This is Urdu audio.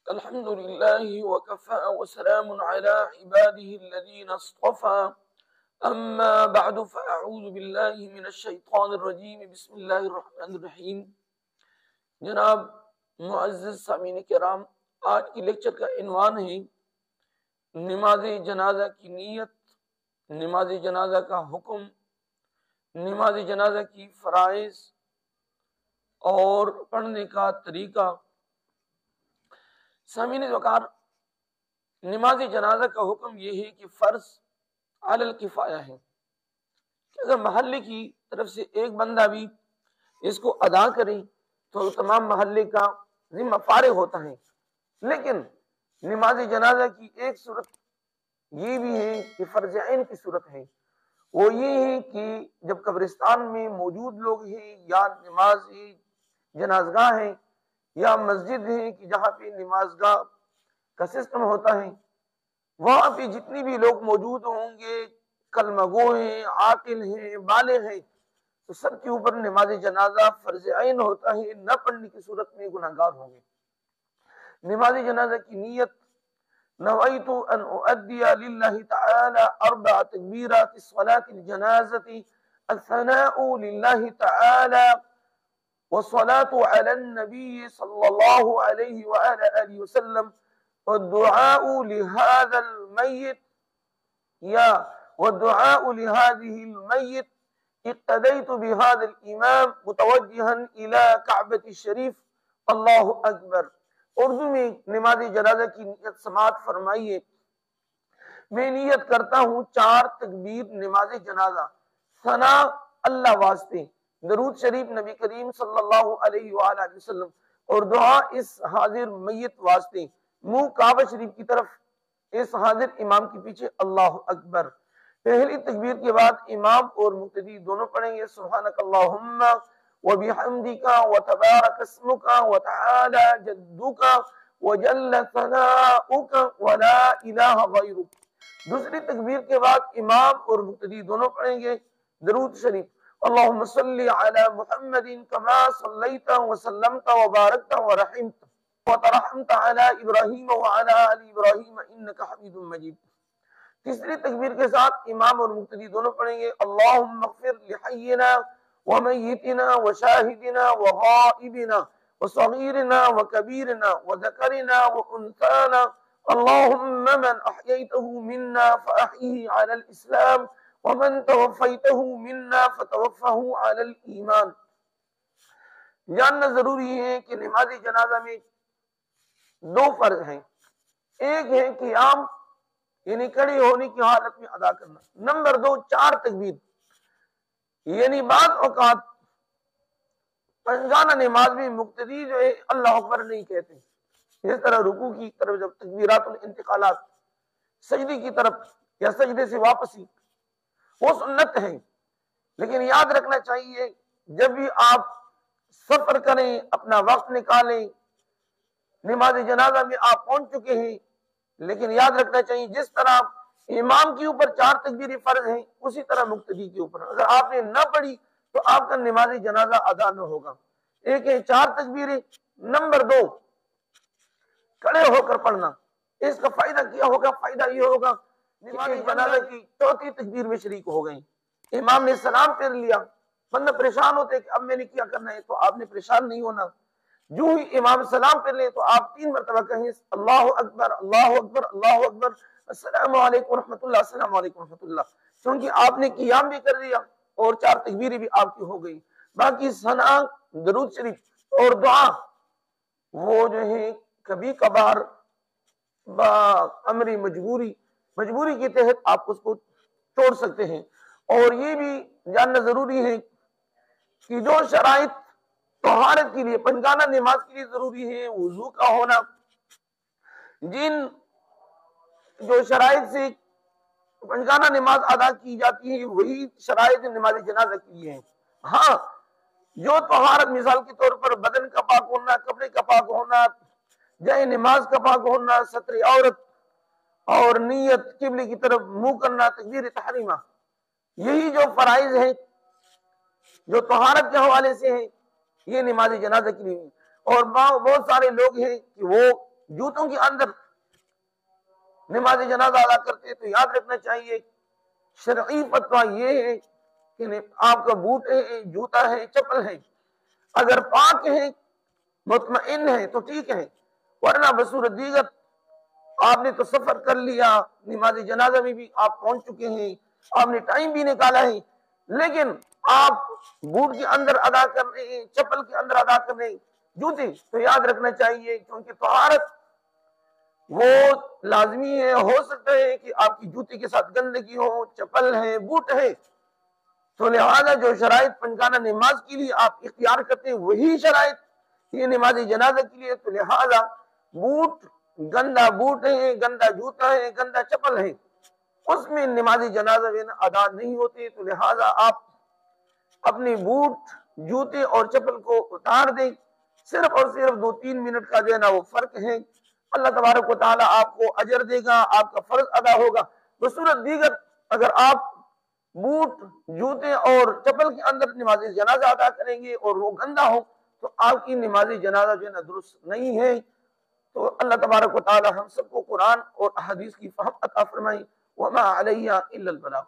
الحمد لله وكفى وسلام على عباده الذين اصطفى أما بعد فأعوذ بالله من الشیطان الرجیم بسم اللہ الرحمن الرحیم۔ جناب معزز سامعین کرام، آج کی لیکچر کا عنوان ہے نماز جنازہ کی نیت، نماز جنازہ کا حکم، نماز جنازہ کی فرائض اور پڑھنے کا طریقہ۔ سامعین وقار، نماز جنازہ کا حکم یہ ہے کہ فرض علی الکفایہ ہے کہ اگر محلے کی طرف سے ایک بندہ بھی اس کو ادا کرے تو تمام محلے کا ذمہ فارغ ہوتا ہے۔ لیکن نماز جنازہ کی ایک صورت یہ بھی ہے کہ فرض عین کی صورت ہے، وہ یہ ہے کہ جب قبرستان میں موجود لوگ ہیں یا نماز جنازگاہ ہے یا مسجد ہے کہ جہاں پہ نماز گاہ کا سسٹم ہوتا ہے، وہاں پہ جتنی بھی لوگ موجود ہوں گے، کلمہ گو ہیں، عاقل ہیں، بالغ ہیں، تو سب کے اوپر نماز جنازہ فرض عین ہوتا ہے، نہ پڑھنے کی صورت میں گناہگار ہوں گے۔ نماز جنازہ کی نیت: نویت ان اؤدی للہ تعالی اربع تکبیرات الصلاة الجنازة الثناء للہ تعالی والصلاة على النبي صلى الله عليه وآله وسلم والدعاء لهذا الميت والدعاء لهذه الميت اقتديت بهذا الإمام متوجها إلى كعبة الشريف اللہ اکبر۔ اردو میں نماز جنازہ کی نیت سماعت فرمائیے۔ میں نیت کرتا ہوں 4 تکبیر نماز جنازہ، ثنا اللہ واسطے، درود شریف نبی کریم صلی اللہ علیہ وآلہ وسلم، اور دعا اس حاضر میت واسطے، منہ کعبہ شریف کی طرف، اس حاضر امام کے پیچھے اللہ اکبر۔ پہلی تکبیر کے بعد امام اور مقتدی دونوں پڑھیں گے سبحانک اللہم وبحمدک وتبارک اسمک وتعالی جدک وجل ثناؤک ولا الہ غیرک۔ دوسری تکبیر کے بعد امام اور مقتدی دونوں پڑھیں گے درود شریف، اللہم صلی علی محمد کما صلیت وسلمت وبارکت ورحمت وترحمت علی ابراہیم وعلی آل ابراہیم انک حمید مجید۔ تیسری تکبیر کے ساتھ امام اور مقتدی دونوں پڑھیں گے اللہم اغفر لحینا ومیتنا وشاہدنا وغائبنا وصغیرنا وکبیرنا وذکرنا وانثانا اللہم من احییتہ منا فاحیہ علی الاسلام ومن توفیتہ منا فتوفہ علی الایمان۔ جاننا ضروری ہے کہ نماز جنازہ میں 2 فرض ہیں۔ ایک ہے قیام، یعنی کھڑے ہونے کی حالت میں ادا کرنا۔ نمبر 2 4 تکبیر، یعنی بعض اوقات پنجگانہ نماز میں مقتدی جو ہے اللہ اکبر نہیں کہتے، اس طرح رکوع کی طرف جب تکبیرات الانتقالات، سجدے کی طرف یا سجدے سے واپسی، وہ سنت ہے۔ لیکن یاد رکھنا چاہیے جب بھی آپ سفر کریں، اپنا وقت نکالیں، نماز جنازہ میں آپ پہنچ چکے ہیں، لیکن یاد رکھنا چاہیے جس طرح امام کے اوپر 4 تکبیریں فرض ہیں، اسی طرح مقتدی کے اوپر اگر آپ نے نہ پڑھی تو آپ کا نماز جنازہ ادا نہ ہوگا۔ ایک ہے 4 تکبیریں، نمبر 2 کھڑے ہو کر پڑھنا۔ اس کا فائدہ کیا ہوگا؟ فائدہ یہ ہوگا نماز جنازہ کی 4تھی تکبیر میں شریک ہو گئے، امام نے سلام پھیر لیا، بندہ پریشان ہوتے کہ اب میں نے کیا کرنا ہے، تو آپ نے پریشان نہیں ہونا، جو ہی امام سلام پھیر لے تو آپ 3 مرتبہ کہیں اللہ اکبر اللہ اکبر اللہ اکبر السلام علیکم ورحمۃ اللہ السلام علیکم ورحمۃ اللہ، کیونکہ آپ نے قیام بھی کر دیا اور 4 تکبیریں بھی آپ کی ہو گئی۔ باقی ثنا، درود شریف اور دعا وہ جو ہے کبھی کبھار امر مجبوری کے تحت آپ اس کو چھوڑ سکتے ہیں۔ اور یہ بھی جاننا ضروری ہے کہ جو شرائط طہارت کے لیے، پنجگانہ نماز کے لیے ضروری ہے، وضو کا ہونا، جن جو شرائط سے پنجگانہ نماز ادا کی جاتی ہے وہی شرائط نماز جنازہ کے لیے ہیں۔ ہاں، جو طہارت مثال کے طور پر بدن کا پاک ہونا، کپڑے کا پاک ہونا، جائے نماز کا پاک ہونا، ستر عورت اور نیت قبلے کی طرف منہ کرنا، تکبیر تحریمہ، یہی جو فرائض ہیں جو طہارت کے حوالے سے ہیں، یہ نماز جنازہ کے لیے۔ اور بہت سارے لوگ ہیں کہ وہ جوتوں کے اندر نماز جنازہ ادا کرتے ہیں تو یاد رکھنا چاہیے شرعی فتویٰ یہ ہے کہ آپ کا بوٹ ہے، جوتا ہے، چپل ہے، اگر پاک ہے، مطمئن ہے تو ٹھیک ہے، ورنہ بصورت دیگر آپ نے تو سفر کر لیا، نماز جنازہ میں بھی آپ پہنچ چکے ہیں، آپ نے ٹائم بھی نکالا ہے، لیکن آپ بوٹ کے اندر ادا کر رہے ہیں، چپل کے اندر ادا کر رہے ہیں، جوتے، تو یاد رکھنا چاہیے کیونکہ طہارت وہ لازمی ہے، ہو سکتا ہے کہ آپ کی جوتے کے ساتھ گندگی ہو، چپل ہے، بوٹ ہے، تو لہذا جو شرائط پنجگانہ نماز کے لیے آپ اختیار کرتے ہیں وہی شرائط یہ نماز جنازہ کے لیے، تو لہذا بوٹ گندا بوٹ ہے، گندا جوتا ہے، گندا چپل ہے، اس میں نماز جنازہ ادا نہیں ہوتی، تو لہذا آپ اپنے بوٹ، جوتے اور چپل کو اتار دیں، صرف اور صرف 2-3 منٹ کا جو ہے نا وہ فرق ہے، اللہ تبارک و تعالیٰ آپ کو اجر دے گا، آپ کا فرض ادا ہوگا۔ بصورت دیگر اگر آپ بوٹ، جوتے اور چپل کے اندر نماز جنازہ ادا کریں گے اور وہ گندا ہو تو آپ کی نماز جنازہ جو ہے نا درست نہیں ہے۔ تو اللہ تبارک و تعالی ہم سب کو قرآن اور احادیث کی فہم عطا فرمائے۔ وما علیہ الا البلاغ۔